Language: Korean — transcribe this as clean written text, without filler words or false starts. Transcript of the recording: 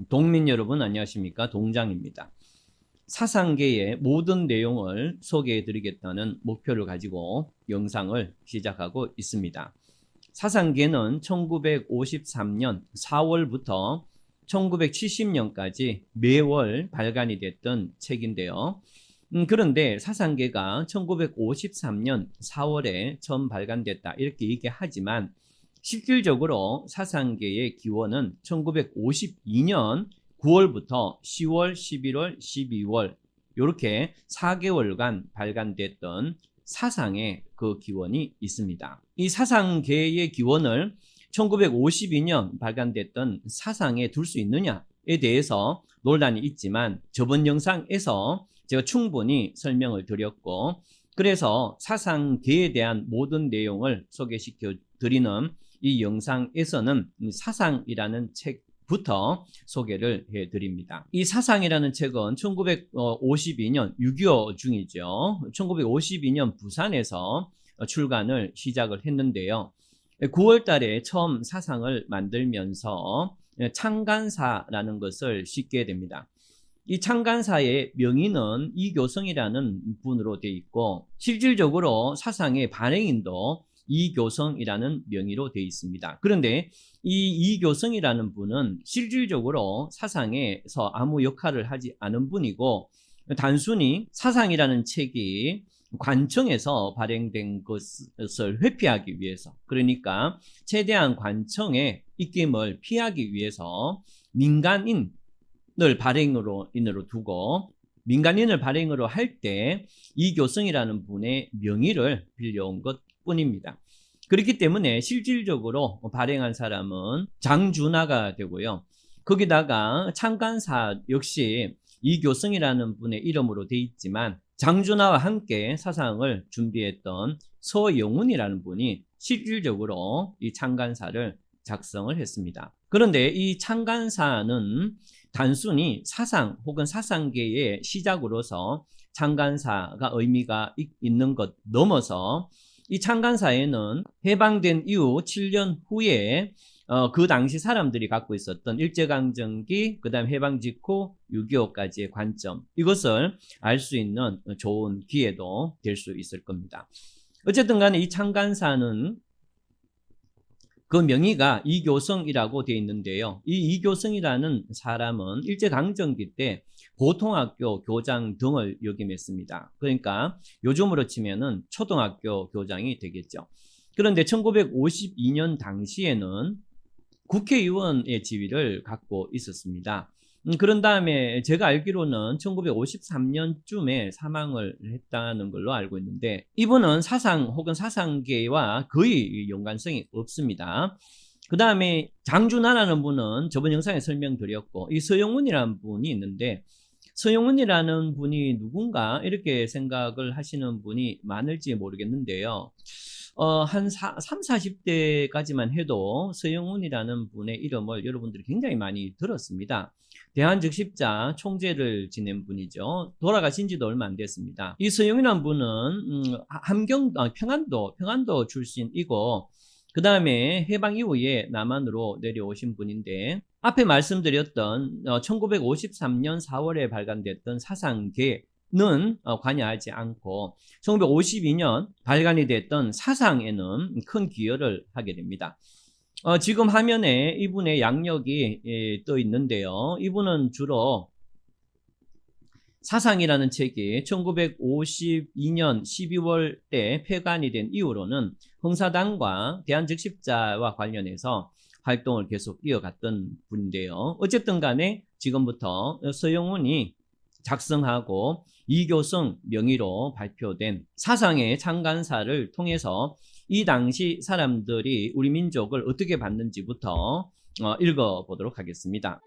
동민 여러분 안녕하십니까? 동장입니다. 사상계의 모든 내용을 소개해 드리겠다는 목표를 가지고 영상을 시작하고 있습니다. 사상계는 1953년 4월부터 1970년까지 매월 발간이 됐던 책인데요. 그런데 사상계가 1953년 4월에 처음 발간됐다 이렇게 얘기하지만 실질적으로 사상계의 기원은 1952년 9월부터 10월, 11월, 12월 이렇게 4개월간 발간됐던 사상의 그 기원이 있습니다. 이 사상계의 기원을 1952년 발간됐던 사상에 둘 수 있느냐에 대해서 논란이 있지만 저번 영상에서 제가 충분히 설명을 드렸고, 그래서 사상계에 대한 모든 내용을 소개시켜 드리는 이 영상에서는 사상이라는 책부터 소개를 해드립니다. 이 사상이라는 책은 1952년 6.25 중이죠. 1952년 부산에서 출간을 시작을 했는데요. 9월 달에 처음 사상을 만들면서 창간사라는 것을 싣게 됩니다. 이 창간사의 명의는 이교성이라는 분으로 되어 있고, 실질적으로 사상의 발행인도 이교성이라는 명의로 되어 있습니다. 그런데 이 이교성이라는 분은 실질적으로 사상에서 아무 역할을 하지 않은 분이고, 단순히 사상이라는 책이 관청에서 발행된 것을 회피하기 위해서, 그러니까 최대한 관청의 입김을 피하기 위해서 민간인을 발행으로 두고, 민간인을 발행으로 할 때 이교성이라는 분의 명의를 빌려온 것 뿐입니다. 그렇기 때문에 실질적으로 발행한 사람은 장준하가 되고요. 거기다가 창간사 역시 이교성이라는 분의 이름으로 되어 있지만, 장준하와 함께 사상을 준비했던 서영훈이라는 분이 실질적으로 이 창간사를 작성을 했습니다. 그런데 이 창간사는 단순히 사상 혹은 사상계의 시작으로서 창간사가 의미가 있는 것 넘어서, 이 창간사에는 해방된 이후 7년 후에 그 당시 사람들이 갖고 있었던 일제강점기, 그 다음 해방 직후 6.25까지의 관점, 이것을 알 수 있는 좋은 기회도 될 수 있을 겁니다. 어쨌든 간에 이 창간사는 그 명의가 이교성이라고 되어 있는데요. 이 이교성이라는 사람은 일제강점기 때 보통학교 교장 등을 역임했습니다. 그러니까 요즘으로 치면은 초등학교 교장이 되겠죠. 그런데 1952년 당시에는 국회의원의 지위를 갖고 있었습니다. 그런 다음에 제가 알기로는 1953년쯤에 사망을 했다는 걸로 알고 있는데, 이분은 사상 혹은 사상계와 거의 연관성이 없습니다. 그 다음에 장준하라는 분은 저번 영상에 설명드렸고, 이 서영훈이라는 분이 있는데, 서영훈이라는 분이 누군가 이렇게 생각을 하시는 분이 많을지 모르겠는데요. 한 3, 40대까지만 해도 서영훈이라는 분의 이름을 여러분들이 굉장히 많이 들었습니다. 대한적십자 총재를 지낸 분이죠. 돌아가신 지도 얼마 안 됐습니다. 이 서영훈이라는 분은 평안도 출신이고, 그 다음에 해방 이후에 남한으로 내려오신 분인데, 앞에 말씀드렸던 1953년 4월에 발간됐던 사상계는 관여하지 않고 1952년 발간이 됐던 사상에는 큰 기여를 하게 됩니다. 지금 화면에 이분의 양력이 떠 있는데요. 이분은 주로 사상이라는 책이 1952년 12월 때 폐간이 된 이후로는 흥사당과 대한적십자와 관련해서 활동을 계속 이어갔던 분인데요. 어쨌든 간에 지금부터 서영훈이 작성하고 이교성 명의로 발표된 사상의 창간사를 통해서 이 당시 사람들이 우리 민족을 어떻게 봤는지부터 읽어보도록 하겠습니다.